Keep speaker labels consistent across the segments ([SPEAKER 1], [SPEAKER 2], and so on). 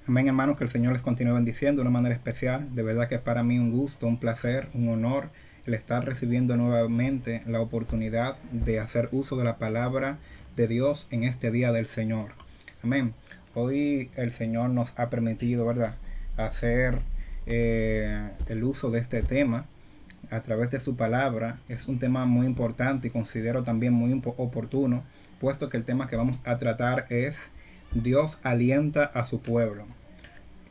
[SPEAKER 1] Amén, hermanos, que el Señor les continúe bendiciendo de una manera especial. De verdad que es para mí un gusto, un placer, un honor el estar recibiendo nuevamente la oportunidad de hacer uso de la palabra de Dios en este día del Señor. Amén. Hoy el Señor nos ha permitido, ¿verdad?, hacer el uso de este tema a través de su palabra. Es un tema muy importante y considero también muy oportuno, puesto que el tema que vamos a tratar es Dios alienta a su pueblo.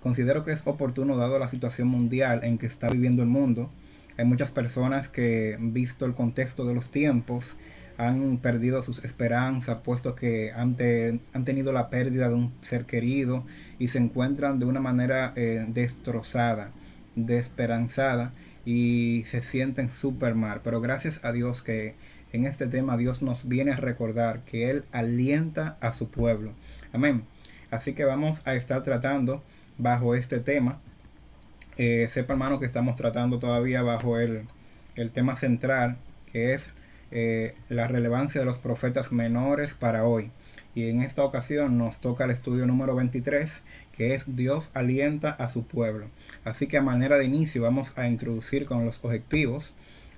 [SPEAKER 1] Considero que es oportuno dado la situación mundial en que está viviendo el mundo. Hay muchas personas que, visto el contexto de los tiempos, han perdido sus esperanzas, puesto que han tenido la pérdida de un ser querido y se encuentran de una manera destrozada, desesperanzada, y se sienten súper mal. Pero gracias a Dios que en este tema Dios nos viene a recordar que Él alienta a su pueblo. Amén. Así que vamos a estar tratando bajo este tema. Sepa, hermano, que estamos tratando todavía bajo el tema central, que es la relevancia de los profetas menores para hoy. Y en esta ocasión nos toca el estudio número 23, que es Dios alienta a su pueblo. Así que a manera de inicio vamos a introducir con los objetivos,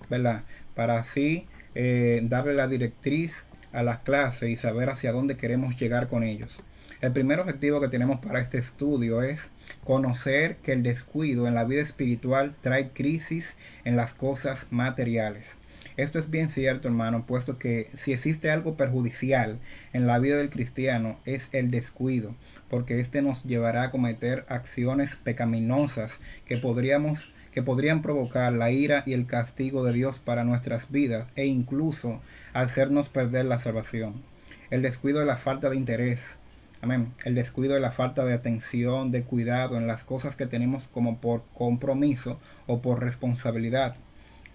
[SPEAKER 1] ¿verdad? Para así darle la directriz a las clases y saber hacia dónde queremos llegar con ellos. El primer objetivo que tenemos para este estudio es conocer que el descuido en la vida espiritual trae crisis en las cosas materiales. Esto es bien cierto, hermano, puesto que si existe algo perjudicial en la vida del cristiano es el descuido, porque este nos llevará a cometer acciones pecaminosas que podrían provocar la ira y el castigo de Dios para nuestras vidas e incluso hacernos perder la salvación. El descuido es la falta de interés. Amén. El descuido es la falta de atención, de cuidado en las cosas que tenemos como por compromiso o por responsabilidad.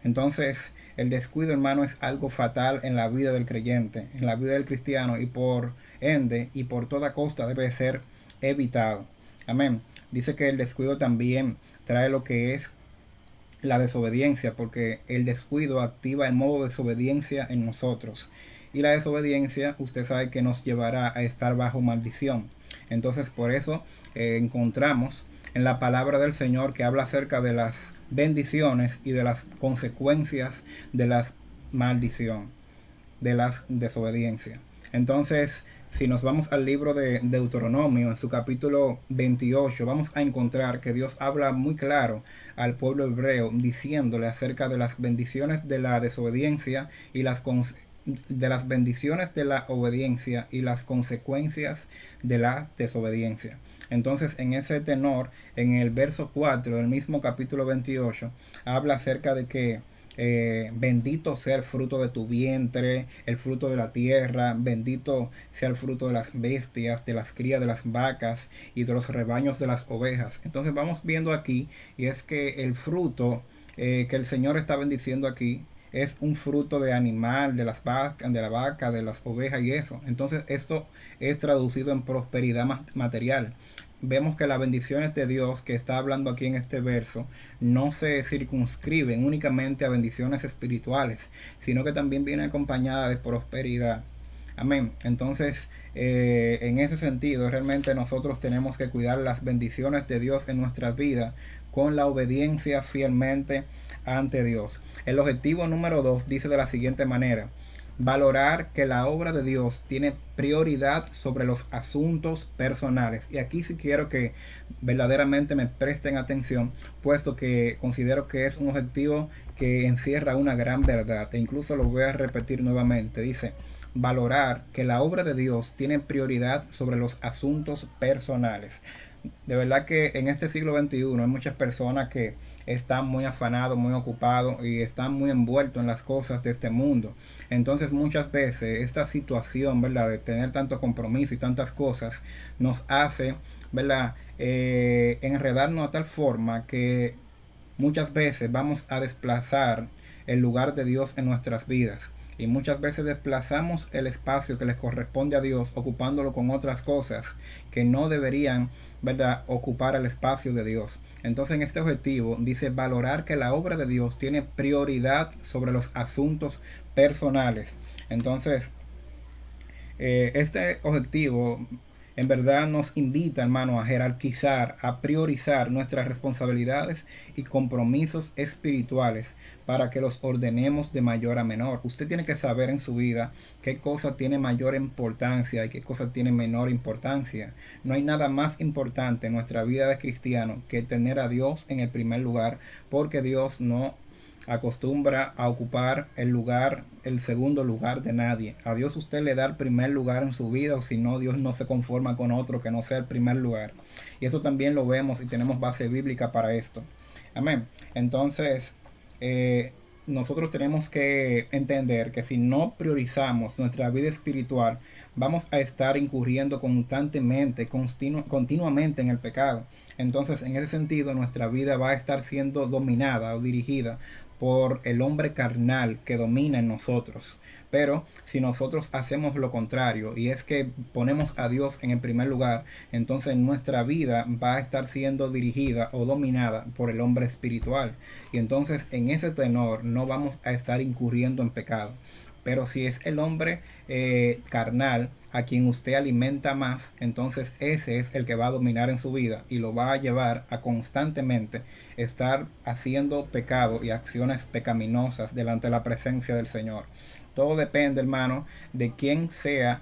[SPEAKER 1] Entonces, el descuido, hermano, es algo fatal en la vida del creyente, en la vida del cristiano, y por ende y por toda costa debe ser evitado. Amén. Dice que el descuido también trae lo que es la desobediencia, porque el descuido activa el modo de desobediencia en nosotros. Y la desobediencia, usted sabe que nos llevará a estar bajo maldición. Entonces, por eso encontramos en la palabra del Señor que habla acerca de las bendiciones y de las consecuencias de la maldición, de la desobediencia. Entonces, si nos vamos al libro de Deuteronomio, en su capítulo 28, vamos a encontrar que Dios habla muy claro al pueblo hebreo, diciéndole acerca de las bendiciones de la desobediencia y de las bendiciones de la obediencia y las consecuencias de la desobediencia. Entonces, en ese tenor, en el verso 4 del mismo capítulo 28, habla acerca de que bendito sea el fruto de tu vientre, el fruto de la tierra, bendito sea el fruto de las bestias, de las crías de las vacas y de los rebaños de las ovejas. Entonces vamos viendo aquí, y es que el fruto que el Señor está bendiciendo aquí es un fruto de animal, de las vacas, de la vaca, de las ovejas y eso. Entonces esto es traducido en prosperidad material. Vemos que las bendiciones de Dios que está hablando aquí en este verso no se circunscriben únicamente a bendiciones espirituales, sino que también viene acompañada de prosperidad. Amén. Entonces, en ese sentido, realmente nosotros tenemos que cuidar las bendiciones de Dios en nuestras vidas con la obediencia fielmente ante Dios. El objetivo número 2 dice de la siguiente manera: valorar que la obra de Dios tiene prioridad sobre los asuntos personales. Y aquí sí quiero que verdaderamente me presten atención, puesto que considero que es un objetivo que encierra una gran verdad. E incluso lo voy a repetir nuevamente. Dice: valorar que la obra de Dios tiene prioridad sobre los asuntos personales. De verdad que en este siglo XXI hay muchas personas que están muy afanados, muy ocupados y están muy envueltos en las cosas de este mundo. Entonces muchas veces esta situación, ¿verdad?, de tener tanto compromiso y tantas cosas nos hace, ¿verdad?, enredarnos a tal forma que muchas veces vamos a desplazar el lugar de Dios en nuestras vidas. Y muchas veces desplazamos el espacio que les corresponde a Dios ocupándolo con otras cosas que no deberían, ¿verdad?, ocupar el espacio de Dios. Entonces en este objetivo dice valorar que la obra de Dios tiene prioridad sobre los asuntos personales. Entonces este objetivo en verdad nos invita, hermano, a jerarquizar, a priorizar nuestras responsabilidades y compromisos espirituales para que los ordenemos de mayor a menor. Usted tiene que saber en su vida qué cosa tiene mayor importancia y qué cosa tiene menor importancia. No hay nada más importante en nuestra vida de cristiano que tener a Dios en el primer lugar, porque Dios no acostumbra a ocupar el segundo lugar de nadie. A Dios usted le da el primer lugar en su vida, o si no, Dios no se conforma con otro que no sea el primer lugar. Y eso también lo vemos y tenemos base bíblica para esto. Amén. Entonces, nosotros tenemos que entender que si no priorizamos nuestra vida espiritual, vamos a estar incurriendo constantemente, continuamente en el pecado. Entonces, en ese sentido, nuestra vida va a estar siendo dominada o dirigida por el hombre carnal que domina en nosotros. Pero si nosotros hacemos lo contrario, y es que ponemos a Dios en el primer lugar, entonces nuestra vida va a estar siendo dirigida o dominada por el hombre espiritual. Y entonces en ese tenor no vamos a estar incurriendo en pecado. Pero si es el hombre carnal a quien usted alimenta más, entonces ese es el que va a dominar en su vida y lo va a llevar a constantemente estar haciendo pecado y acciones pecaminosas delante de la presencia del Señor. Todo depende, hermano, de quién sea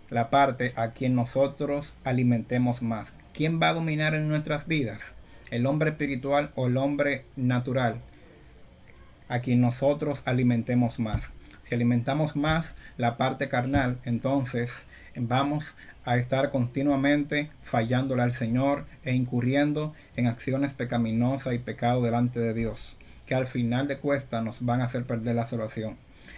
[SPEAKER 1] la parte a quien nosotros alimentemos más. ¿Quién va a dominar en nuestras vidas? ¿El hombre espiritual o el hombre natural a quien nosotros alimentemos más? Si alimentamos más la parte carnal, entonces vamos a estar continuamente fallándole al Señor e incurriendo en acciones pecaminosas y pecado delante de Dios, que al final de cuentas nos van a hacer perder la salvación.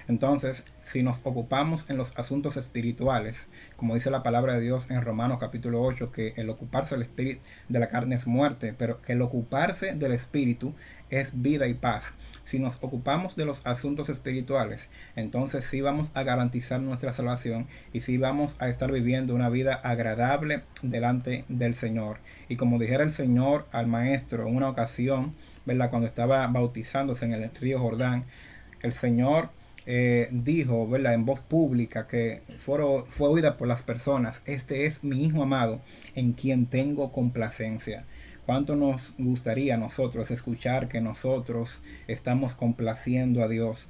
[SPEAKER 1] Entonces, si nos ocupamos en los asuntos espirituales, como dice la palabra de Dios en Romanos capítulo 8, que el ocuparse del espíritu de la carne es muerte, pero que el ocuparse del espíritu es vida y paz. Si nos ocupamos de los asuntos espirituales, entonces sí vamos a garantizar nuestra salvación y sí vamos a estar viviendo una vida agradable delante del Señor. Y como dijera el Señor al maestro en una ocasión, ¿verdad? Cuando estaba bautizándose en el río Jordán, el Señor dijo, ¿verdad?, en voz pública que fue oída por las personas: este es mi Hijo amado en quien tengo complacencia. ¿Cuánto nos gustaría a nosotros escuchar que nosotros estamos complaciendo a Dios,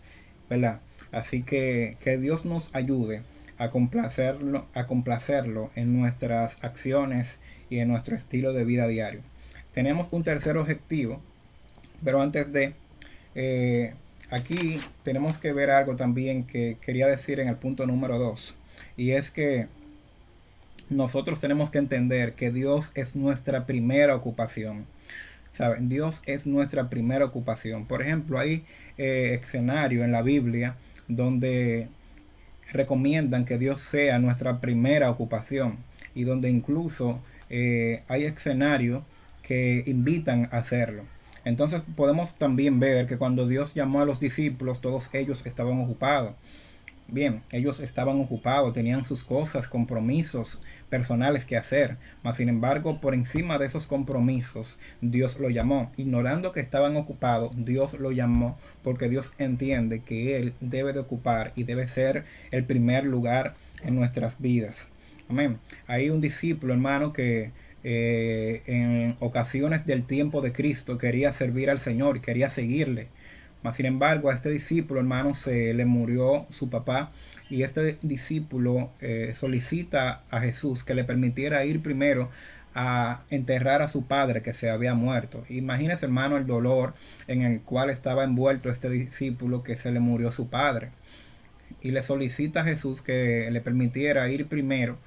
[SPEAKER 1] ¿verdad? Así que Dios nos ayude a complacerlo en nuestras acciones y en nuestro estilo de vida diario. Tenemos un tercer objetivo, pero antes de... aquí tenemos que ver algo también que quería decir en el punto número 2, y es que nosotros tenemos que entender que Dios es nuestra primera ocupación. ¿Saben? Dios es nuestra primera ocupación. Por ejemplo, hay escenarios en la Biblia donde recomiendan que Dios sea nuestra primera ocupación y donde incluso hay escenarios que invitan a hacerlo. Entonces podemos también ver que cuando Dios llamó a los discípulos, todos ellos estaban ocupados. Bien, ellos estaban ocupados, tenían sus cosas, compromisos personales que hacer, mas sin embargo, por encima de esos compromisos, Dios lo llamó. Ignorando que estaban ocupados, Dios lo llamó porque Dios entiende que Él debe de ocupar y debe ser el primer lugar en nuestras vidas. Amén. Hay un discípulo, hermano, que en ocasiones del tiempo de Cristo quería servir al Señor, quería seguirle. Mas sin embargo, a este discípulo, hermano, se le murió su papá, y este discípulo solicita a Jesús que le permitiera ir primero a enterrar a su padre que se había muerto. Imagínese, hermano, el dolor en el cual estaba envuelto este discípulo que se le murió su padre. Y le solicita a Jesús que le permitiera ir primero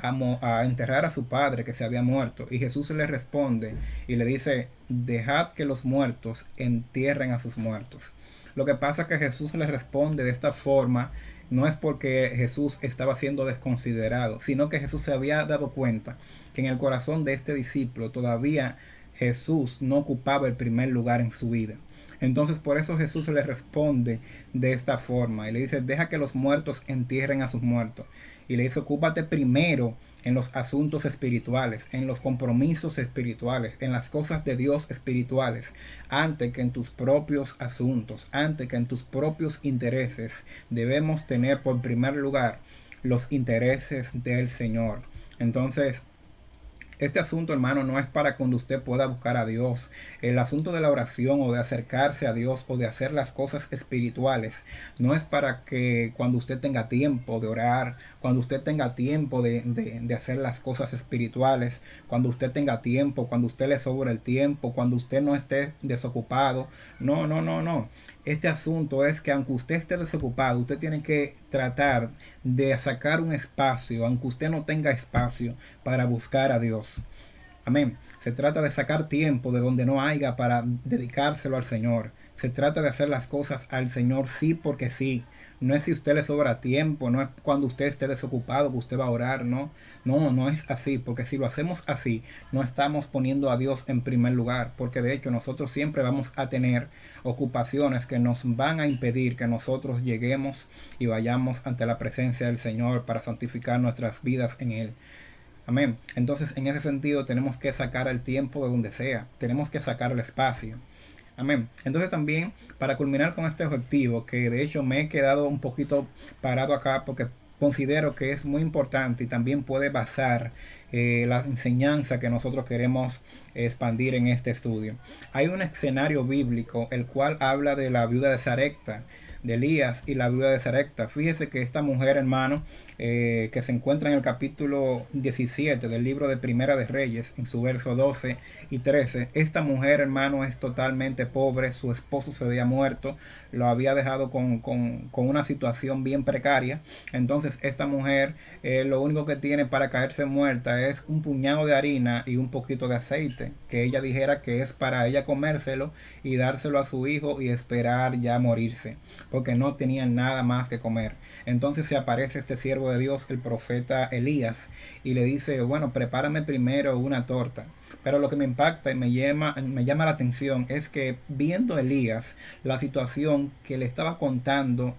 [SPEAKER 1] a enterrar a su padre que se había muerto. Y Jesús le responde y le dice: dejad que los muertos entierren a sus muertos. Lo que pasa es que Jesús le responde de esta forma no es porque Jesús estaba siendo desconsiderado, sino que Jesús se había dado cuenta que en el corazón de este discípulo todavía Jesús no ocupaba el primer lugar en su vida. Entonces por eso Jesús le responde de esta forma y le dice: deja que los muertos entierren a sus muertos. Y le dice: ocúpate primero en los asuntos espirituales, en los compromisos espirituales, en las cosas de Dios espirituales, antes que en tus propios asuntos, antes que en tus propios intereses. Debemos tener por primer lugar los intereses del Señor. Entonces, este asunto, hermano, no es para cuando usted pueda buscar a Dios. El asunto de la oración o de acercarse a Dios o de hacer las cosas espirituales no es para que cuando usted tenga tiempo de orar, cuando usted tenga tiempo de hacer las cosas espirituales, cuando usted tenga tiempo, cuando usted le sobre el tiempo, cuando usted no esté desocupado. No, no, no, no. Este asunto es que aunque usted esté desocupado, usted tiene que tratar de sacar un espacio, aunque usted no tenga espacio, para buscar a Dios. Amén. Se trata de sacar tiempo de donde no haya para dedicárselo al Señor. Se trata de hacer las cosas al Señor sí porque sí. No es si usted le sobra tiempo, no es cuando usted esté desocupado que usted va a orar, no. No, no es así, porque si lo hacemos así, no estamos poniendo a Dios en primer lugar, porque de hecho nosotros siempre vamos a tener ocupaciones que nos van a impedir que nosotros lleguemos y vayamos ante la presencia del Señor para santificar nuestras vidas en Él. Amén. Entonces, en ese sentido, tenemos que sacar el tiempo de donde sea. Tenemos que sacar el espacio. Amén. Entonces también, para culminar con este objetivo, que de hecho me he quedado un poquito parado acá porque considero que es muy importante y también puede basar la enseñanza que nosotros queremos expandir en este estudio. Hay un escenario bíblico el cual habla de la viuda de Sarepta, de Elías y la viuda de Sarepta. Fíjese que esta mujer, hermano, que se encuentra en el capítulo 17 del libro de Primera de Reyes, en su verso 12 y 13, esta mujer, hermano, es totalmente pobre, su esposo se había muerto, lo había dejado con una situación bien precaria. Entonces esta mujer lo único que tiene para caerse muerta es un puñado de harina y un poquito de aceite, que ella dijera que es para ella comérselo y dárselo a su hijo y esperar ya morirse, porque no tenían nada más que comer. Entonces se aparece este siervo de Dios, el profeta Elías, y le dice, bueno, prepárame primero una torta. Pero lo que me impacta y me llama la atención es que viendo Elías la situación que le estaba contando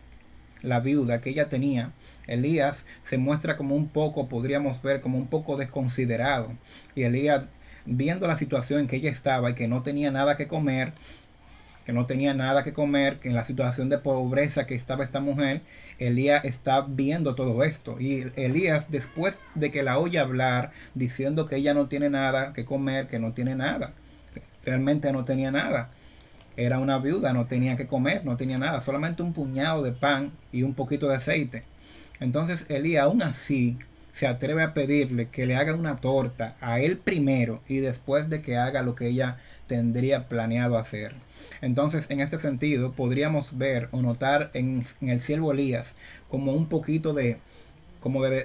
[SPEAKER 1] la viuda que ella tenía, Elías se muestra como un poco, podríamos ver, como un poco desconsiderado. Y Elías, viendo la situación en que ella estaba y que no tenía nada que comer, que en la situación de pobreza que estaba esta mujer, Elías está viendo todo esto. Y Elías, después de que la oye hablar, diciendo que ella no tiene nada que comer, que no tiene nada, realmente no tenía nada. Era una viuda, no tenía que comer, no tenía nada, solamente un puñado de pan y un poquito de aceite. Entonces Elías aún así se atreve a pedirle que le haga una torta a él primero y después de que haga lo que ella tendría planeado hacer. Entonces, en este sentido, podríamos ver o notar en el siervo Elías como un poquito de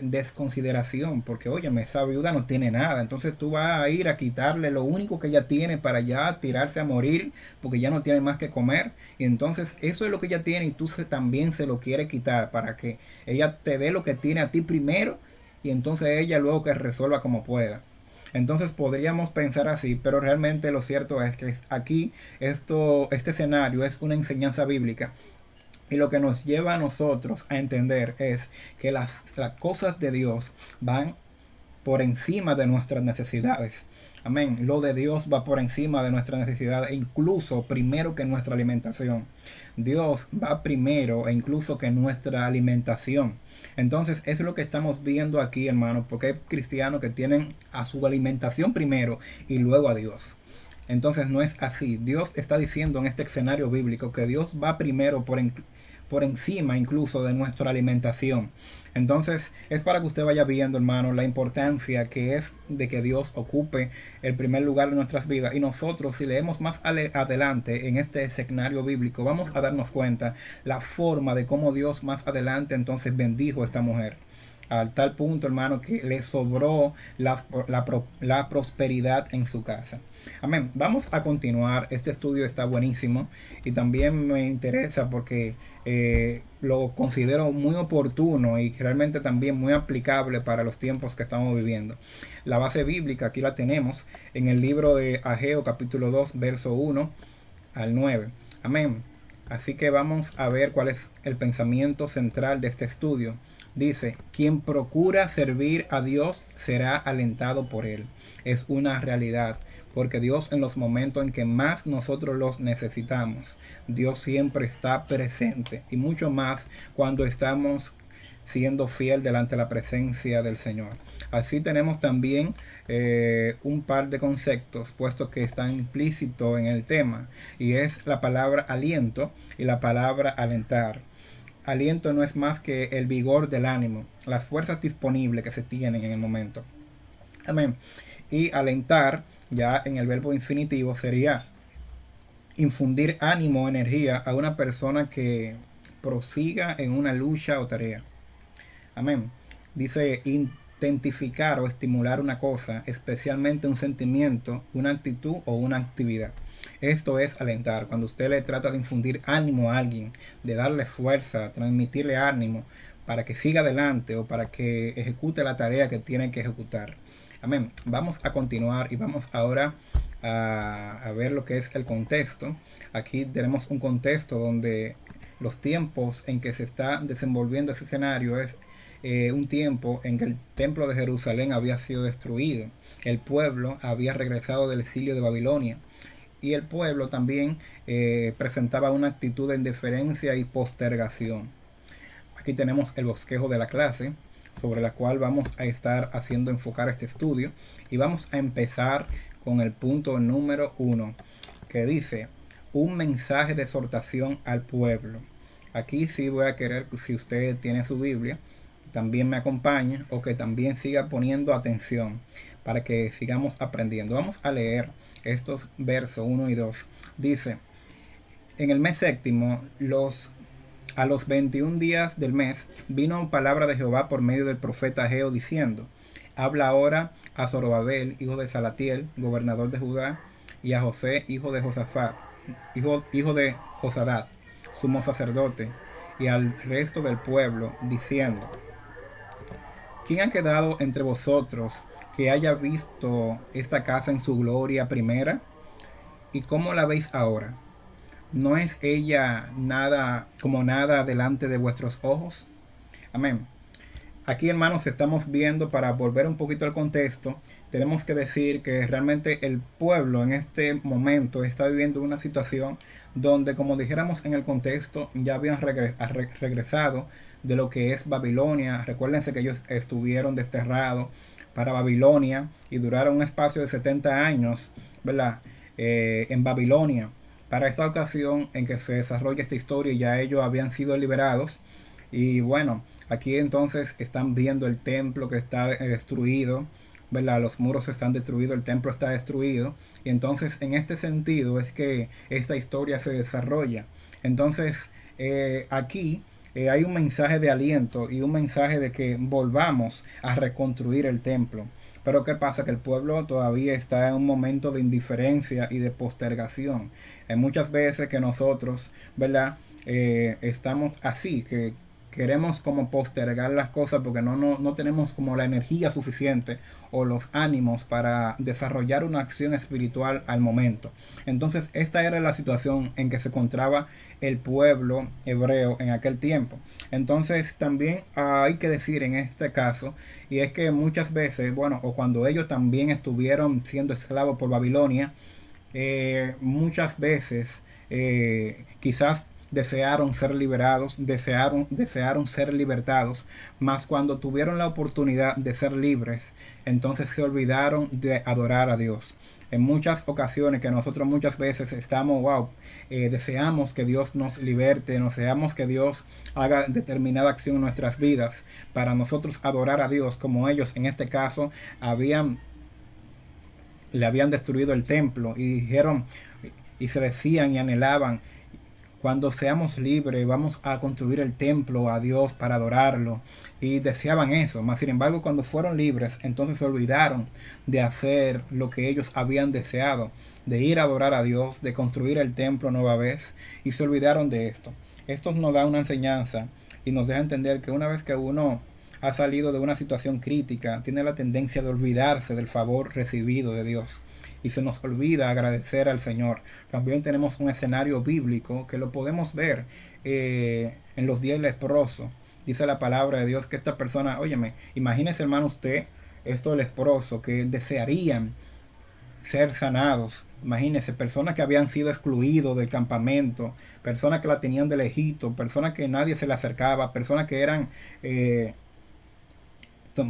[SPEAKER 1] desconsideración, porque óyeme, esa viuda no tiene nada, entonces tú vas a ir a quitarle lo único que ella tiene para ya tirarse a morir, porque ya no tiene más que comer, y entonces eso es lo que ella tiene y tú también se lo quieres quitar para que ella te dé lo que tiene a ti primero y entonces ella luego que resuelva como pueda. Entonces podríamos pensar así, pero realmente lo cierto es que aquí este escenario es una enseñanza bíblica. Y lo que nos lleva a nosotros a entender es que las cosas de Dios van por encima de nuestras necesidades. Amén. Lo de Dios va por encima de nuestras necesidades, e incluso primero que nuestra alimentación. Dios va primero e incluso que nuestra alimentación. Entonces, eso es lo que estamos viendo aquí, hermanos, porque hay cristianos que tienen a su alimentación primero y luego a Dios. Entonces no es así. Dios está diciendo en este escenario bíblico que Dios va primero por encima incluso de nuestra alimentación. Entonces es para que usted vaya viendo, hermano, la importancia que es de que Dios ocupe el primer lugar en nuestras vidas. Y nosotros, si leemos más adelante en este escenario bíblico, vamos a darnos cuenta la forma de cómo Dios más adelante entonces bendijo a esta mujer. Al tal punto, hermano, que le sobró la prosperidad en su casa. Amén. Vamos a continuar. Este estudio está buenísimo y también me interesa porque lo considero muy oportuno y realmente también muy aplicable para los tiempos que estamos viviendo. La base bíblica aquí la tenemos en el libro de Ageo capítulo 2 verso 1 al 9. Amén. Así que vamos a ver cuál es el pensamiento central de este estudio. Dice, quien procura servir a Dios será alentado por Él. Es una realidad, porque Dios en los momentos en que más nosotros los necesitamos, Dios siempre está presente. Y mucho más cuando estamos siendo fiel delante de la presencia del Señor. Así tenemos también un par de conceptos, puesto que están implícitos en el tema, y es la palabra aliento y la palabra alentar. Aliento no es más que el vigor del ánimo, las fuerzas disponibles que se tienen en el momento. Amén. Y alentar, ya en el verbo infinitivo, sería infundir ánimo o energía a una persona que prosiga en una lucha o tarea. Amén. Dice intensificar o estimular una cosa, especialmente un sentimiento, una actitud o una actividad. Esto es alentar. Cuando usted le trata de infundir ánimo a alguien, de darle fuerza, transmitirle ánimo para que siga adelante o para que ejecute la tarea que tiene que ejecutar. Amén. Vamos a continuar y vamos ahora a ver lo que es el contexto. Aquí tenemos un contexto donde los tiempos en que se está desenvolviendo ese escenario es un tiempo en que el templo de Jerusalén había sido destruido. El pueblo había regresado del exilio de Babilonia. Y el pueblo también presentaba una actitud de indiferencia y postergación. Aquí tenemos el bosquejo de la clase, sobre la cual vamos a estar haciendo enfocar este estudio. Y vamos a empezar con el punto número 1, que dice: un mensaje de exhortación al pueblo. Aquí sí voy a querer que, si usted tiene su Biblia, también me acompañe o que también siga poniendo atención para que sigamos aprendiendo. Vamos a leer estos versos 1 y 2. Dice: en el mes séptimo, a los 21 días del mes, vino palabra de Jehová por medio del profeta Ageo, diciendo: habla ahora a Zorobabel, hijo de Salatiel, gobernador de Judá, y a José, hijo de Josafat, hijo de Josadat, sumo sacerdote, y al resto del pueblo, diciendo: ¿quién ha quedado entre vosotros que haya visto esta casa en su gloria primera? ¿Y cómo la veis ahora? ¿No es ella nada como nada delante de vuestros ojos? Amén. Aquí, hermanos, estamos viendo, para volver un poquito al contexto, tenemos que decir que realmente el pueblo en este momento está viviendo una situación donde, como dijéramos en el contexto, ya habían regresado de lo que es Babilonia. Recuérdense que ellos estuvieron desterrados para Babilonia y duraron un espacio de 70 años, ¿verdad? En Babilonia. Para esta ocasión en que se desarrolla esta historia, ya ellos habían sido liberados. Y bueno, aquí entonces están viendo el templo que está destruido, ¿verdad? Los muros están destruidos, el templo está destruido. Y entonces en este sentido es que esta historia se desarrolla. Entonces aquí hay un mensaje de aliento y un mensaje de que volvamos a reconstruir el templo. Pero ¿qué pasa? Que el pueblo todavía está en un momento de indiferencia y de postergación. Hay muchas veces que nosotros, ¿verdad? Estamos así, que queremos como postergar las cosas porque no tenemos como la energía suficiente o los ánimos para desarrollar una acción espiritual al momento. Entonces esta era la situación en que se encontraba el pueblo hebreo en aquel tiempo. Entonces también hay que decir en este caso, y es que muchas veces, bueno, o cuando ellos también estuvieron siendo esclavos por Babilonia, muchas veces quizás desearon ser liberados, desearon ser libertados, mas cuando tuvieron la oportunidad de ser libres, entonces se olvidaron de adorar a Dios. En muchas ocasiones que nosotros muchas veces estamos, deseamos que Dios nos liberte, deseamos que Dios haga determinada acción en nuestras vidas para nosotros adorar a Dios, como ellos en este caso le habían destruido el templo y dijeron y se decían y anhelaban: cuando seamos libres vamos a construir el templo a Dios para adorarlo. Y deseaban eso, mas sin embargo cuando fueron libres, entonces se olvidaron de hacer lo que ellos habían deseado, de ir a adorar a Dios, de construir el templo nueva vez, y se olvidaron de esto. Esto nos da una enseñanza y nos deja entender que una vez que uno ha salido de una situación crítica, tiene la tendencia de olvidarse del favor recibido de Dios y se nos olvida agradecer al Señor. También tenemos un escenario bíblico que lo podemos ver en los 10 leprosos. Dice la palabra de Dios que esta persona, óyeme, imagínese, hermano, usted, estos leprosos que desearían ser sanados. Imagínense, personas que habían sido excluidos del campamento, personas que la tenían de lejito, personas que nadie se le acercaba, personas que eran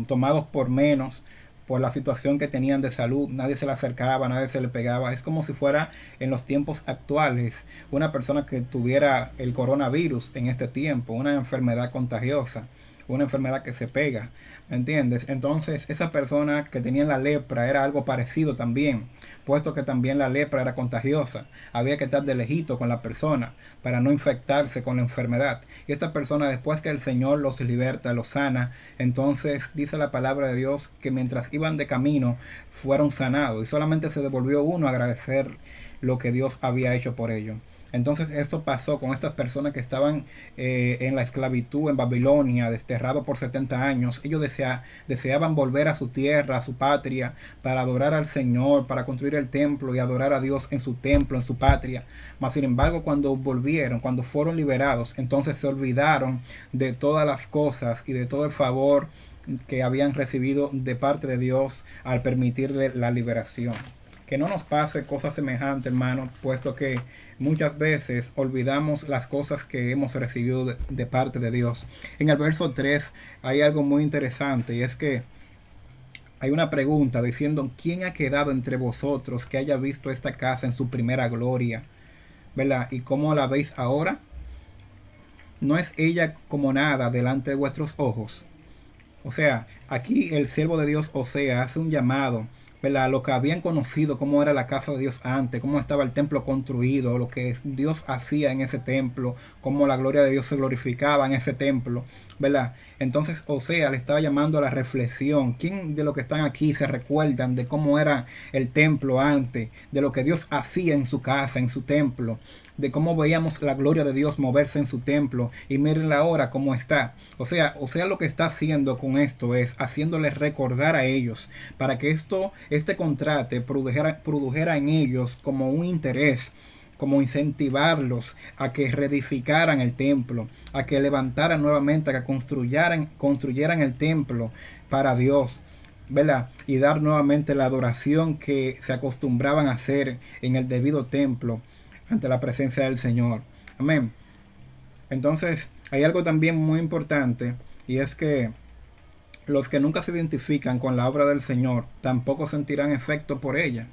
[SPEAKER 1] tomados por menos por la situación que tenían de salud, nadie se le acercaba, nadie se le pegaba. Es como si fuera en los tiempos actuales una persona que tuviera el coronavirus en este tiempo, una enfermedad contagiosa, una enfermedad que se pega, ¿me entiendes? Entonces esa persona que tenía la lepra era algo parecido también, puesto que también la lepra era contagiosa. Había que estar de lejito con la persona para no infectarse con la enfermedad. Y esta persona, después que el Señor los liberta, los sana, entonces dice la palabra de Dios que mientras iban de camino fueron sanados, y solamente se devolvió uno a agradecer lo que Dios había hecho por ellos. Entonces esto pasó con estas personas que estaban en la esclavitud en Babilonia, desterrados por 70 años. Ellos deseaban volver a su tierra, a su patria, para adorar al Señor, para construir el templo y adorar a Dios en su templo, en su patria. Mas sin embargo, cuando volvieron, cuando fueron liberados, entonces se olvidaron de todas las cosas y de todo el favor que habían recibido de parte de Dios al permitirle la liberación. Que no nos pase cosas semejantes, hermano, puesto que muchas veces olvidamos las cosas que hemos recibido de parte de Dios. En el verso 3 hay algo muy interesante, y es que hay una pregunta diciendo: ¿quién ha quedado entre vosotros que haya visto esta casa en su primera gloria? ¿Verdad? ¿Y cómo la veis ahora? ¿No es ella como nada delante de vuestros ojos? O sea, aquí el siervo de Dios Osea hace un llamado, ¿verdad? Lo que habían conocido, cómo era la casa de Dios antes, cómo estaba el templo construido, lo que Dios hacía en ese templo, cómo la gloria de Dios se glorificaba en ese templo, ¿verdad? Entonces Osea le estaba llamando a la reflexión. ¿Quién de los que están aquí se recuerdan de cómo era el templo antes, de lo que Dios hacía en su casa, en su templo, de cómo veíamos la gloria de Dios moverse en su templo, y miren ahora cómo está? O sea, lo que está haciendo con esto es haciéndoles recordar a ellos, para que este contrato produjera en ellos como un interés, como incentivarlos a que reedificaran el templo, a que levantaran nuevamente, a que construyeran el templo para Dios, ¿verdad? Y dar nuevamente la adoración que se acostumbraban a hacer en el debido templo ante la presencia del Señor. Amén. Entonces hay algo también muy importante, y es que los que nunca se identifican con la obra del Señor tampoco sentirán efecto por ella.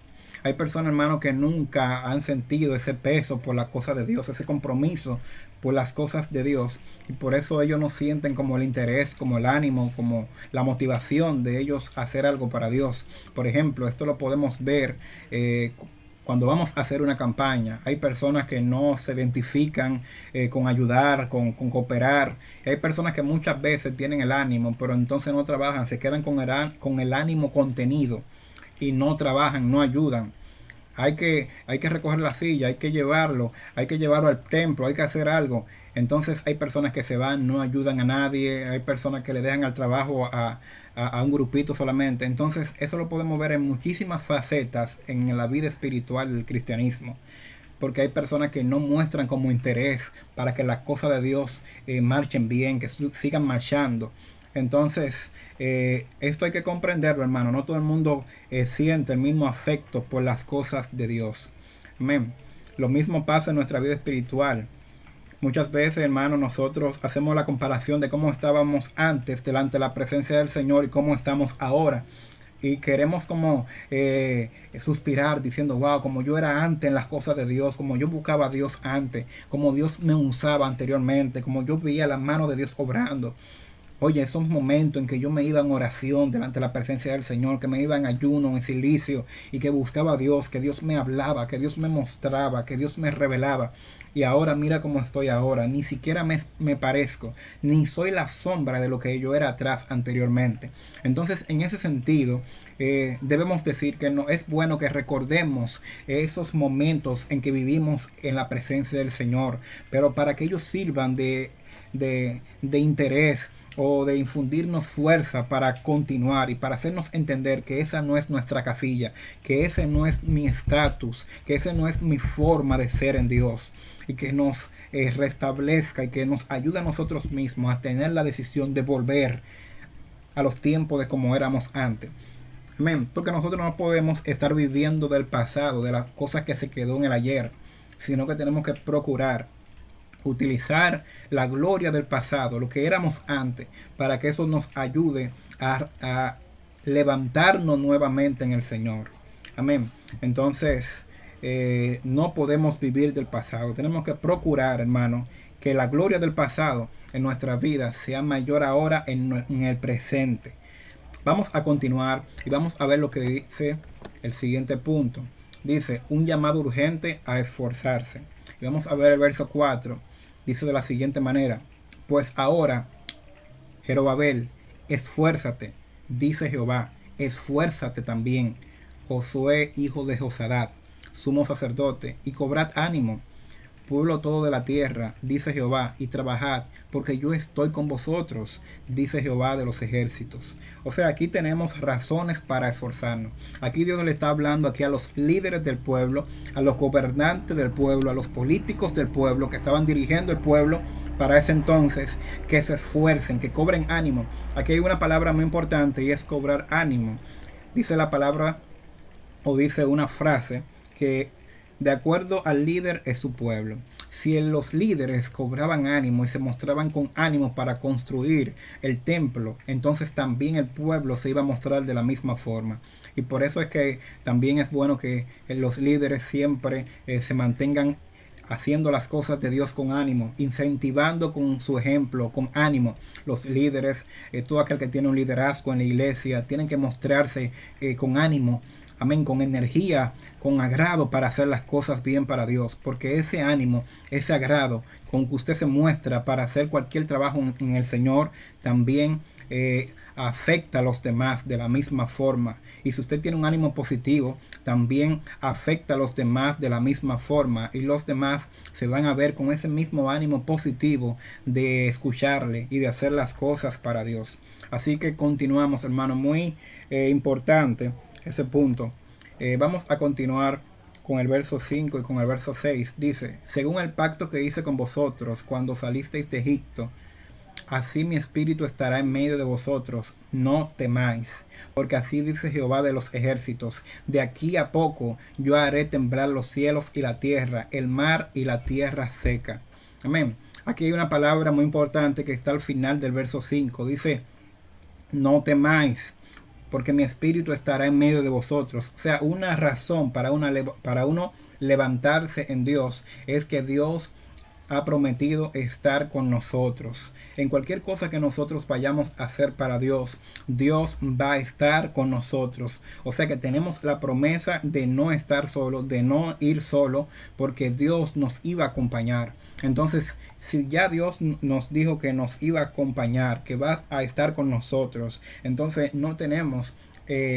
[SPEAKER 1] Hay personas, hermanos, que nunca han sentido ese peso por las cosas de Dios, ese compromiso por las cosas de Dios, y por eso ellos no sienten como el interés, como el ánimo, como la motivación de ellos hacer algo para Dios. Por ejemplo, esto lo podemos ver cuando vamos a hacer una campaña. Hay personas que no se identifican con ayudar, con cooperar. Y hay personas que muchas veces tienen el ánimo, pero entonces no trabajan, se quedan con el ánimo contenido y no trabajan, no ayudan. Hay que recoger la silla, hay que llevarlo al templo, hay que hacer algo. Entonces hay personas que se van, no ayudan a nadie, hay personas que le dejan al trabajo a un grupito solamente. Entonces eso lo podemos ver en muchísimas facetas en la vida espiritual del cristianismo, porque hay personas que no muestran como interés para que las cosas de Dios marchen bien, que sigan marchando. Entonces esto hay que comprenderlo, hermano. No todo el mundo siente el mismo afecto por las cosas de Dios. Amén. Lo mismo pasa en nuestra vida espiritual. Muchas veces, hermano, nosotros hacemos la comparación de cómo estábamos antes delante de la presencia del Señor y cómo estamos ahora. Y queremos como suspirar diciendo: wow, como yo era antes en las cosas de Dios, como yo buscaba a Dios antes, como Dios me usaba anteriormente, como yo veía la mano de Dios obrando. Oye, esos momentos en que yo me iba en oración delante de la presencia del Señor, que me iba en ayuno, en silicio, y que buscaba a Dios, que Dios me hablaba, que Dios me mostraba, que Dios me revelaba. Y ahora mira cómo estoy ahora. Ni siquiera me parezco, ni soy la sombra de lo que yo era atrás anteriormente. Entonces, en ese sentido, debemos decir que no es bueno que recordemos esos momentos en que vivimos en la presencia del Señor, pero para que ellos sirvan de interés o de infundirnos fuerza para continuar y para hacernos entender que esa no es nuestra casilla, que ese no es mi estatus, que ese no es mi forma de ser en Dios, y que nos restablezca y que nos ayude a nosotros mismos a tener la decisión de volver a los tiempos de como éramos antes. Amén. Porque nosotros no podemos estar viviendo del pasado, de las cosas que se quedó en el ayer, sino que tenemos que procurar utilizar la gloria del pasado, lo que éramos antes, para que eso nos ayude a levantarnos nuevamente en el Señor. Amén. Entonces, no podemos vivir del pasado. Tenemos que procurar, hermano, que la gloria del pasado en nuestra vida sea mayor ahora en el presente. Vamos a continuar y vamos a ver lo que dice el siguiente punto. Dice, un llamado urgente a esforzarse. Y vamos a ver el verso 4. Dice de la siguiente manera, pues ahora, Jerobabel, esfuérzate, dice Jehová, esfuérzate también, Josué, hijo de Josadat, sumo sacerdote, y cobrad ánimo, pueblo todo de la tierra, dice Jehová, y trabajad, porque yo estoy con vosotros, dice Jehová de los ejércitos. O sea, aquí tenemos razones para esforzarnos. Aquí Dios le está hablando aquí a los líderes del pueblo, a los gobernantes del pueblo, a los políticos del pueblo que estaban dirigiendo el pueblo para ese entonces, que se esfuercen, que cobren ánimo. Aquí hay una palabra muy importante y es cobrar ánimo. Dice la palabra o dice una frase que de acuerdo al líder es su pueblo. Si los líderes cobraban ánimo y se mostraban con ánimo para construir el templo, entonces también el pueblo se iba a mostrar de la misma forma. Y por eso es que también es bueno que los líderes siempre se mantengan haciendo las cosas de Dios con ánimo, incentivando con su ejemplo, con ánimo. Los líderes, todo aquel que tiene un liderazgo en la iglesia, tienen que mostrarse con ánimo. Amén, con energía, con agrado para hacer las cosas bien para Dios. Porque ese ánimo, ese agrado con que usted se muestra para hacer cualquier trabajo en el Señor, también afecta a los demás de la misma forma. Y si usted tiene un ánimo positivo, también afecta a los demás de la misma forma. Y los demás se van a ver con ese mismo ánimo positivo de escucharle y de hacer las cosas para Dios. Así que continuamos, hermano, muy importante ese punto. Vamos a continuar con el verso 5 y con el verso 6. Dice, según el pacto que hice con vosotros cuando salisteis de Egipto, así mi espíritu estará en medio de vosotros, no temáis, porque así dice Jehová de los ejércitos, de aquí a poco yo haré temblar los cielos y la tierra, el mar y la tierra seca. Amén. Aquí hay una palabra muy importante que está al final del verso 5. Dice, no temáis, porque mi espíritu estará en medio de vosotros. O sea, una razón para uno levantarse en Dios es que Dios ha prometido estar con nosotros. En cualquier cosa que nosotros vayamos a hacer para Dios, Dios va a estar con nosotros. O sea que tenemos la promesa de no estar solo, de no ir solo, porque Dios nos iba a acompañar. Entonces, si ya Dios nos dijo que nos iba a acompañar, que va a estar con nosotros, entonces no tenemos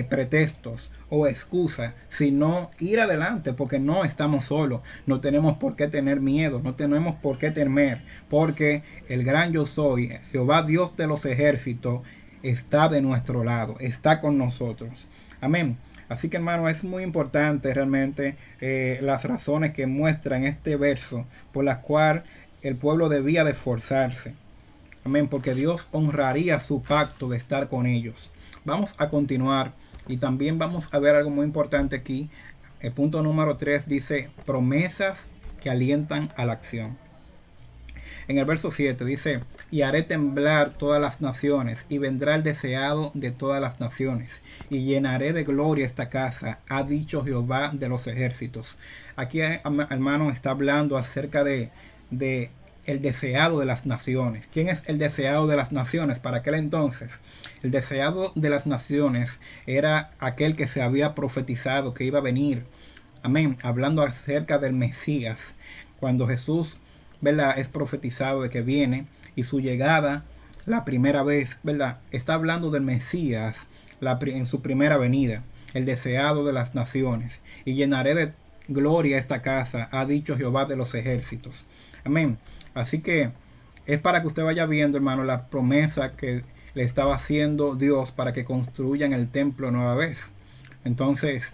[SPEAKER 1] pretextos o excusas, sino ir adelante, porque no estamos solos, no tenemos por qué tener miedo, no tenemos por qué temer, porque el gran yo soy, Jehová Dios de los ejércitos, está de nuestro lado, está con nosotros. Amén. Así que, hermano, es muy importante realmente las razones que muestran este verso por las cuales el pueblo debía de esforzarse. Amén, porque Dios honraría su pacto de estar con ellos. Vamos a continuar y también vamos a ver algo muy importante aquí. El punto número 3 dice promesas que alientan a la acción. En el verso 7 dice, y haré temblar todas las naciones, y vendrá el deseado de todas las naciones, y llenaré de gloria esta casa, ha dicho Jehová de los ejércitos. Aquí, hermano, está hablando acerca de el deseado de las naciones. ¿Quién es el deseado de las naciones? Para aquel entonces, el deseado de las naciones era aquel que se había profetizado que iba a venir. Amén. Hablando acerca del Mesías. Cuando Jesús, ¿verdad?, es profetizado de que viene y su llegada la primera vez, ¿verdad?, está hablando del Mesías en su primera venida, el deseado de las naciones. Y llenaré de gloria esta casa, ha dicho Jehová de los ejércitos. Amén. Así que es para que usted vaya viendo, hermano, la promesa que le estaba haciendo Dios para que construyan el templo nueva vez. Entonces,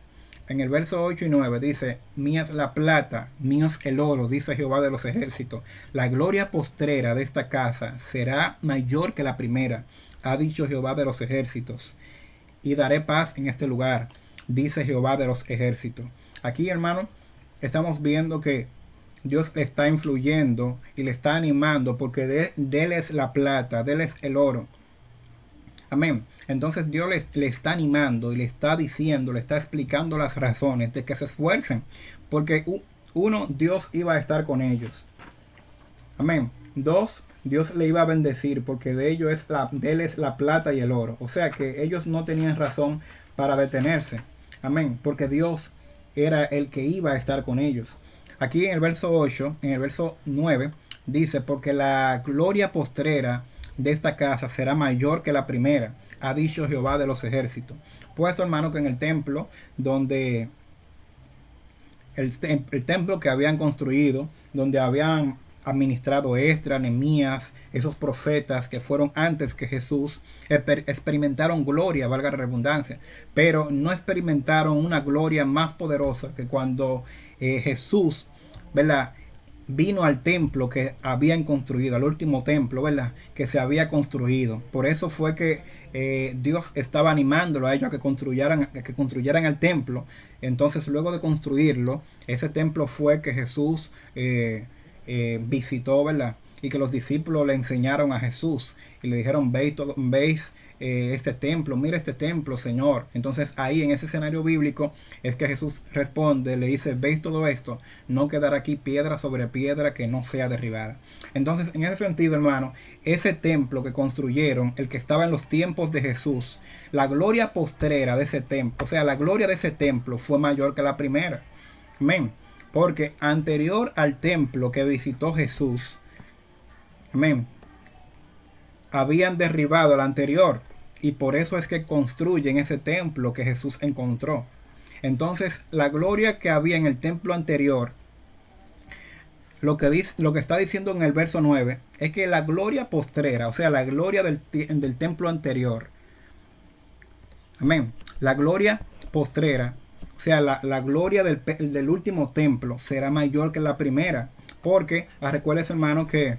[SPEAKER 1] en el verso 8 y 9 dice, mía es la plata, mío es el oro, dice Jehová de los ejércitos. La gloria postrera de esta casa será mayor que la primera, ha dicho Jehová de los ejércitos. y daré paz en este lugar, dice Jehová de los ejércitos. Aquí, hermano, estamos viendo que Dios le está influyendo y le está animando, porque de él es la plata, de él es el oro. Amén. Entonces Dios le está animando y le está diciendo, le está explicando las razones de que se esfuercen, porque uno, Dios iba a estar con ellos. Amén. Dos, Dios le iba a bendecir, porque de él es la plata y el oro. O sea que ellos no tenían razón para detenerse. Amén. Porque Dios era el que iba a estar con ellos. Aquí en el verso 8, en el verso 9, dice, porque la gloria postrera de esta casa será mayor que la primera, ha dicho Jehová de los ejércitos. Puesto, hermano, que en el templo donde el templo que habían construido, donde habían administrado Esdras, Nehemías, esos profetas que fueron antes que Jesús, experimentaron gloria, valga la redundancia, pero no experimentaron una gloria más poderosa que cuando Jesús, ¿verdad?, vino al templo que habían construido, al último templo, ¿verdad?, que se había construido. Por eso fue que Dios estaba animándolo a ellos a que construyeran el templo. Entonces, luego de construirlo, ese templo fue que Jesús visitó, ¿verdad?, y que los discípulos le enseñaron a Jesús y le dijeron, veis este templo, mira este templo, Señor. Entonces ahí en ese escenario bíblico es que Jesús responde, le dice, veis todo esto, no quedará aquí piedra sobre piedra que no sea derribada. Entonces, en ese sentido, hermano, ese templo que construyeron, el que estaba en los tiempos de Jesús, la gloria postrera de ese templo, o sea, la gloria de ese templo fue mayor que la primera. Amén. Porque anterior al templo que visitó Jesús, amén, habían derribado el anterior, y por eso es que construyen ese templo que Jesús encontró. Entonces, la gloria que había en el templo anterior, lo que está diciendo en el verso 9, es que la gloria postrera, o sea, la gloria del templo anterior, amén, la gloria postrera, o sea, la gloria del último templo será mayor que la primera. Porque, recuerdes, hermano, que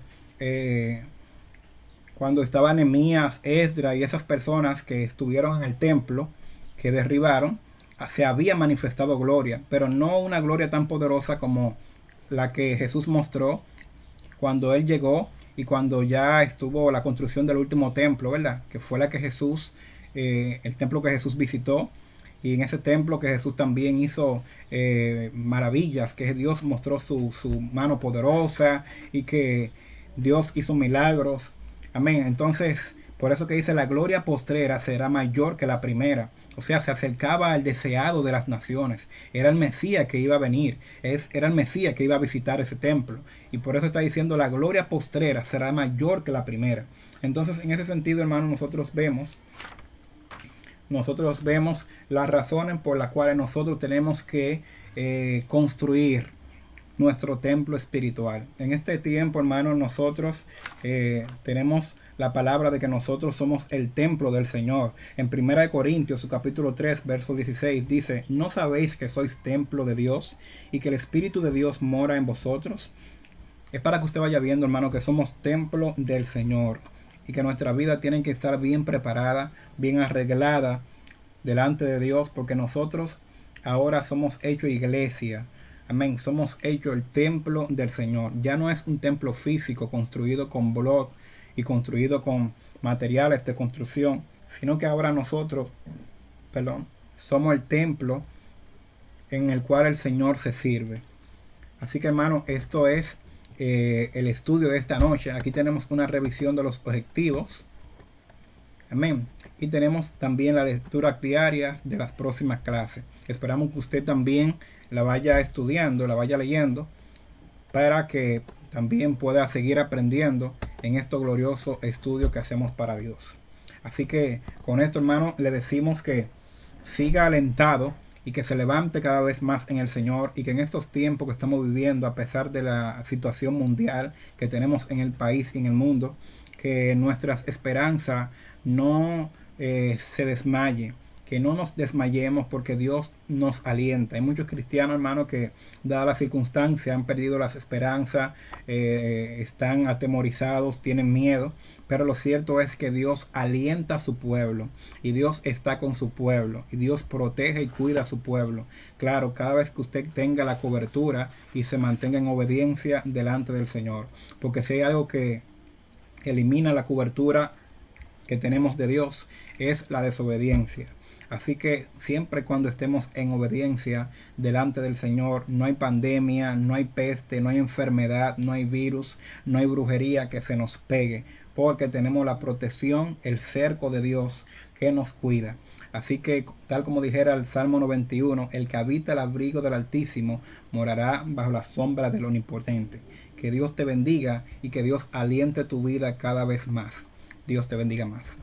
[SPEAKER 1] cuando estaban Nehemías, Esdras y esas personas que estuvieron en el templo, que derribaron, se había manifestado gloria, pero no una gloria tan poderosa como la que Jesús mostró cuando Él llegó y cuando ya estuvo la construcción del último templo, ¿verdad? Que fue la que Jesús, el templo que Jesús visitó. Y en ese templo que Jesús también hizo maravillas, que Dios mostró su mano poderosa y que Dios hizo milagros. Amén. Entonces, por eso que dice, la gloria postrera será mayor que la primera. O sea, se acercaba al deseado de las naciones. Era el Mesías que iba a venir. Era el Mesías que iba a visitar ese templo. Y por eso está diciendo, la gloria postrera será mayor que la primera. Entonces, en ese sentido, hermano, nosotros vemos las razones por las cuales nosotros tenemos que construir nuestro templo espiritual. En este tiempo, hermano, nosotros tenemos la palabra de que nosotros somos el templo del Señor. En 1 Corintios, su capítulo 3, verso 16, dice, ¿no sabéis que sois templo de Dios y que el Espíritu de Dios mora en vosotros? Es para que usted vaya viendo, hermano, que somos templo del Señor y que nuestra vida tiene que estar bien preparada, bien arreglada delante de Dios, porque nosotros ahora somos hecho iglesia. Amén. Somos hecho el templo del Señor. Ya no es un templo físico construido con bloc y construido con materiales de construcción, sino que ahora nosotros, somos el templo en el cual el Señor se sirve. Así que, hermano, esto es el estudio de esta noche. Aquí tenemos una revisión de los objetivos. Amén. Y tenemos también la lectura diaria de las próximas clases. Esperamos que usted también la vaya estudiando, la vaya leyendo, para que también pueda seguir aprendiendo en estos gloriosos estudios que hacemos para Dios. Así que con esto, hermano, le decimos que siga alentado y que se levante cada vez más en el Señor, y que en estos tiempos que estamos viviendo, a pesar de la situación mundial que tenemos en el país y en el mundo, que nuestras esperanzas no se desmaye, que no nos desmayemos porque Dios nos alienta. Hay muchos cristianos, hermano, que dadas las circunstancias han perdido las esperanzas, están atemorizados, tienen miedo, pero lo cierto es que Dios alienta a su pueblo y Dios está con su pueblo y Dios protege y cuida a su pueblo. Claro, cada vez que usted tenga la cobertura y se mantenga en obediencia delante del Señor, porque si hay algo que elimina la cobertura que tenemos de Dios, es la desobediencia. Así que siempre cuando estemos en obediencia delante del Señor, no hay pandemia, no hay peste, no hay enfermedad, no hay virus, no hay brujería que se nos pegue, porque tenemos la protección, el cerco de Dios que nos cuida. Así que, tal como dijera el Salmo 91, el que habita el abrigo del Altísimo morará bajo la sombra del Omnipotente. Que Dios te bendiga y que Dios aliente tu vida cada vez más. Dios te bendiga más.